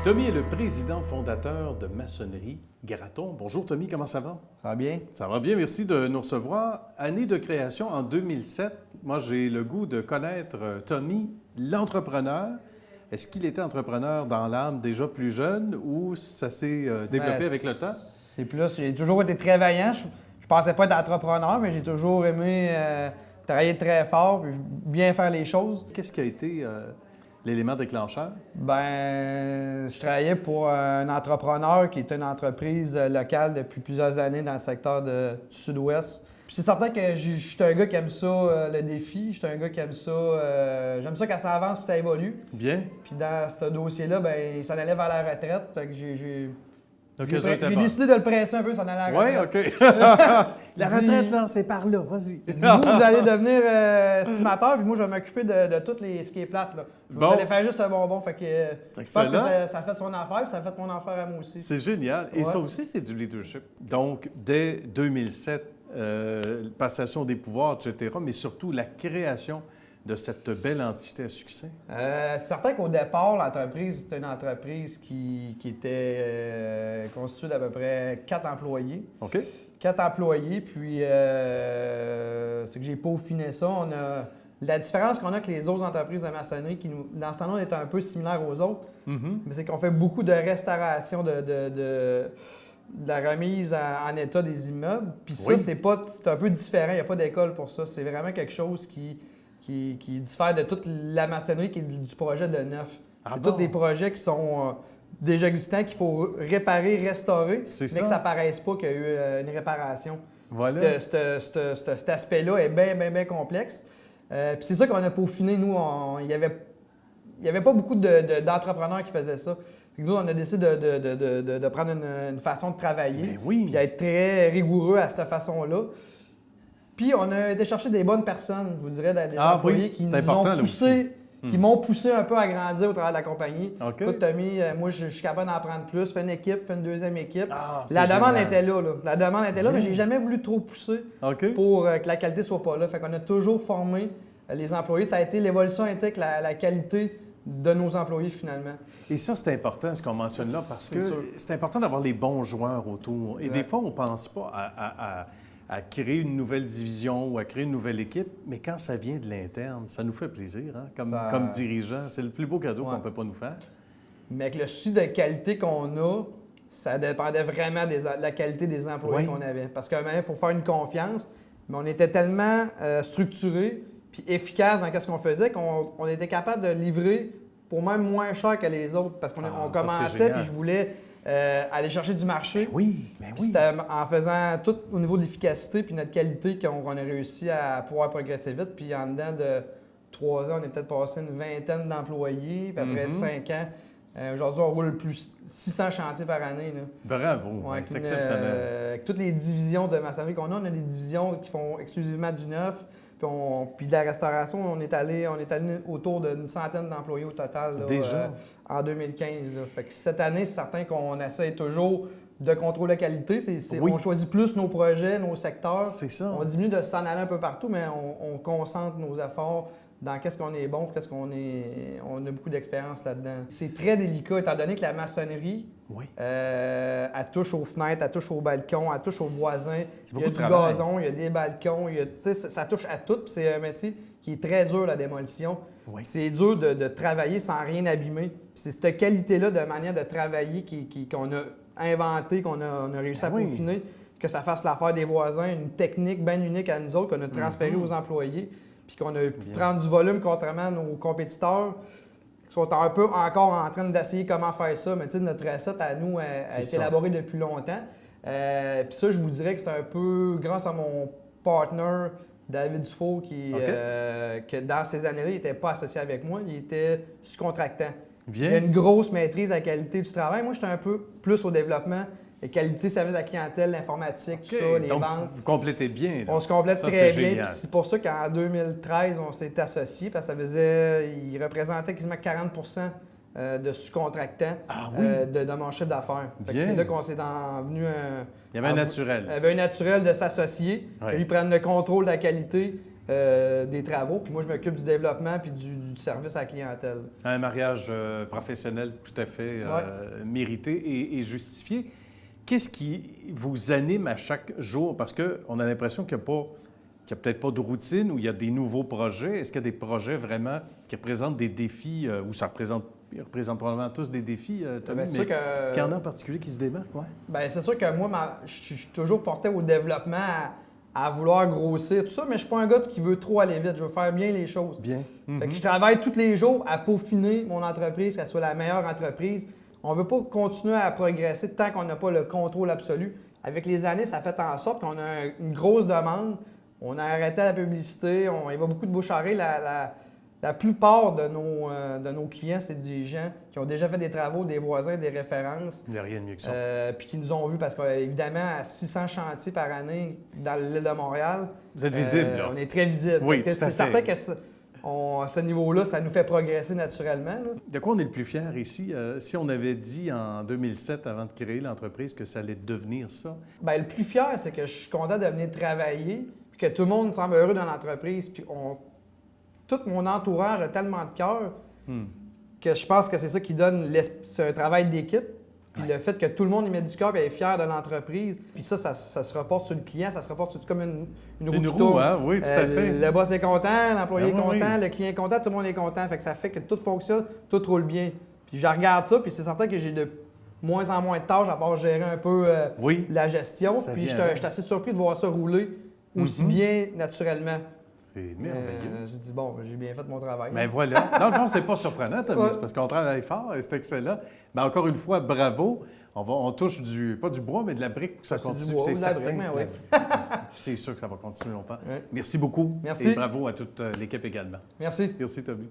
Tommy est le président fondateur de Maçonnerie Graton. Bonjour Tommy, comment ça va? Ça va bien? Ça va bien, merci de nous recevoir. Année de création en 2007. Moi, j'ai le goût de connaître Tommy, l'entrepreneur. Est-ce qu'il était entrepreneur dans l'âme déjà plus jeune ou ça s'est développé avec le temps? C'est plus, j'ai toujours été très vaillant. Je pensais pas être entrepreneur, mais j'ai toujours aimé travailler très fort et bien faire les choses. Qu'est-ce qui a été l'élément déclencheur? Je travaillais pour un entrepreneur qui est une entreprise locale depuis plusieurs années dans le secteur du Sud-Ouest. Puis c'est certain que je suis un gars qui aime ça, le défi. Je suis un gars qui aime ça. J'aime ça quand ça avance puis ça évolue. Bien. Puis dans ce dossier-là, il s'en allait vers la retraite. Fait que j'ai décidé de le presser un peu, s'en aller à la retraite. Oui, OK. La retraite, là, c'est par là, vas-y. Vous allez devenir estimateur, puis moi, je vais m'occuper de tout ce qui est plate. Là. Vous allez faire juste un bonbon. Fait que, je pense que ça fait son affaire, puis ça fait mon affaire à moi aussi. C'est génial. Et ça aussi, c'est du leadership. Donc, dès 2007, passation des pouvoirs, etc., mais surtout la création de cette belle entité à succès? C'est certain qu'au départ, l'entreprise, c'était une entreprise qui était constituée d'à peu près 4 employés. OK. 4 employés, puis c'est que j'ai peaufiné ça. La différence qu'on a avec les autres entreprises de maçonnerie, qui dans ce temps-là, on est un peu similaire aux autres, mais c'est qu'on fait beaucoup de restauration, de la remise en état des immeubles. Puis ça, c'est un peu différent, il n'y a pas d'école pour ça. C'est vraiment quelque chose qui diffère de toute la maçonnerie qui est du projet de neuf. C'est tous des projets qui sont déjà existants, qu'il faut réparer, restaurer, mais que ça ne paraisse pas qu'il y a eu une réparation. Voilà. Cet aspect-là est bien complexe. Puis c'est ça qu'on a peaufiné. Nous, il n'y avait pas beaucoup d'entrepreneurs qui faisaient ça. Puis nous, on a décidé de prendre une façon de travailler, puis être très rigoureux à cette façon-là. Puis on a été chercher des bonnes personnes, je vous dirais, des employés qui nous ont poussé, qui m'ont poussé un peu à grandir au travers de la compagnie. OK. Écoute, Tommy, moi, je suis capable d'en prendre plus. Fais une équipe, fais une deuxième équipe. La demande était là. La demande était là, mais j'ai jamais voulu trop pousser pour que la qualité soit pas là. Fait qu'on a toujours formé les employés. Ça a été, l'évolution a été avec la qualité de nos employés, finalement. Et ça, c'est important, ce qu'on mentionne là, parce que c'est important d'avoir les bons joueurs autour. Et des fois, on ne pense pas à créer une nouvelle division ou à créer une nouvelle équipe, mais quand ça vient de l'interne, ça nous fait plaisir, hein? Comme dirigeant. C'est le plus beau cadeau qu'on ne peut pas nous faire. Mais avec le souci de qualité qu'on a, ça dépendait vraiment de la qualité des employés qu'on avait. Parce qu'à un moment, il faut faire une confiance, mais on était tellement structuré puis efficace dans ce qu'on faisait qu'on était capable de livrer pour même moins cher que les autres. Parce qu'on commençait, puis je voulais aller chercher du marché. C'était en faisant tout au niveau de l'efficacité puis notre qualité qu'on a réussi à pouvoir progresser vite. Puis en dedans de 3 ans, on est peut-être passé une vingtaine d'employés. Puis après 5 ans, aujourd'hui, on roule plus 600 chantiers par année. Là. Bravo, c'est exceptionnel. Avec toutes les divisions de maçonnerie qu'on a des divisions qui font exclusivement du neuf. Puis de la restauration, on est allé autour d'une centaine d'employés au total là, déjà en 2015. Là. Fait que cette année, c'est certain qu'on essaie toujours de contrôler la qualité. On choisit plus nos projets, nos secteurs. C'est ça. On diminue de s'en aller un peu partout, mais on concentre nos efforts dans qu'est-ce qu'on est bon, qu'est-ce qu'on est. On a beaucoup d'expérience là-dedans. C'est très délicat, étant donné que la maçonnerie, elle touche aux fenêtres, elle touche aux balcons, elle touche aux voisins. Il y a du gazon, il y a des balcons, ça touche à tout. Puis c'est un métier qui est très dur, la démolition. C'est dur de travailler sans rien abîmer. Puis c'est cette qualité-là de manière de travailler qu'on a inventée, qu'on a réussi à peaufiner, que ça fasse l'affaire des voisins, une technique bien unique à nous autres qu'on a transférée aux employés. Puis qu'on a pu prendre du volume contrairement à nos compétiteurs qui sont un peu encore en train d'essayer comment faire ça. Mais tu sais, notre recette à nous a été élaborée depuis longtemps. Puis ça, je vous dirais que c'est un peu grâce à mon partner David Dufault que dans ces années-là, il n'était pas associé avec moi, il était sous-contractant. Il a une grosse maîtrise de la qualité du travail. Moi, j'étais un peu plus au développement. Les qualités, service à la clientèle, l'informatique, tout ça, les ventes. Vous complétez bien. Là. On se complète très bien. C'est pour ça qu'en 2013, on s'est associés parce que il représentait quasiment 40 de sous-contractants de mon chiffre d'affaires. C'est là qu'on s'est venu il y avait un naturel. Il y avait un naturel de s'associer, de lui prendre le contrôle de la qualité des travaux, puis moi, je m'occupe du développement puis du service à la clientèle. Un mariage professionnel tout à fait mérité et justifié. Qu'est-ce qui vous anime à chaque jour? Parce qu'on a l'impression qu'il n'y a peut-être pas de routine ou il y a des nouveaux projets. Est-ce qu'il y a des projets vraiment qui représentent des défis ou ils représentent probablement tous des défis, Tommy, mais est-ce qu'il y en a en particulier qui se démarquent? Ouais. Bien, c'est sûr que moi, je suis toujours porté au développement, à vouloir grossir, tout ça, mais je suis pas un gars qui veut trop aller vite. Je veux faire bien les choses. Bien. Fait que je travaille tous les jours à peaufiner mon entreprise, qu'elle soit la meilleure entreprise. On ne veut pas continuer à progresser tant qu'on n'a pas le contrôle absolu. Avec les années, ça fait en sorte qu'on a une grosse demande. On a arrêté la publicité, il va beaucoup de bouche-à-oreille. La plupart de nos clients, c'est des gens qui ont déjà fait des travaux, des voisins, des références. Il n'y a rien de mieux que ça. Puis qui nous ont vus parce qu'évidemment, à 600 chantiers par année dans l'île de Montréal. Vous êtes visible, là. On est très visible. Oui, c'est certain que à ce niveau-là, ça nous fait progresser naturellement. Là. De quoi on est le plus fier ici? Si on avait dit en 2007, avant de créer l'entreprise, que ça allait devenir ça? Bien, le plus fier, c'est que je suis content de venir travailler, puis que tout le monde semble heureux dans l'entreprise, puis tout mon entourage a tellement de cœur que je pense que c'est ça qui donne... C'est un travail d'équipe. Puis le fait que tout le monde y mette du cœur et est fier de l'entreprise. Puis ça se reporte sur le client, ça se reporte sur comme une roue. Une roue, hein? Oui, tout à fait. Le boss est content, l'employé est content, oui. le client est content, tout le monde est content. Fait que ça fait que tout fonctionne, tout roule bien. Puis je regarde ça, puis c'est certain que j'ai de moins en moins de tâches à part gérer un peu la gestion. Puis je suis assez surpris de voir ça rouler aussi bien naturellement. C'est merveilleux. J'ai dit, bon, j'ai bien fait mon travail. Mais voilà. Dans le fond, c'est pas surprenant, Tommy, c'est parce qu'on travaille fort et c'est excellent. Mais encore une fois, bravo. On touche pas du bois, mais de la brique pour que ça continue. C'est certain. C'est sûr que ça va continuer longtemps. Ouais. Merci beaucoup. Merci. Et bravo à toute l'équipe également. Merci. Merci, Tommy.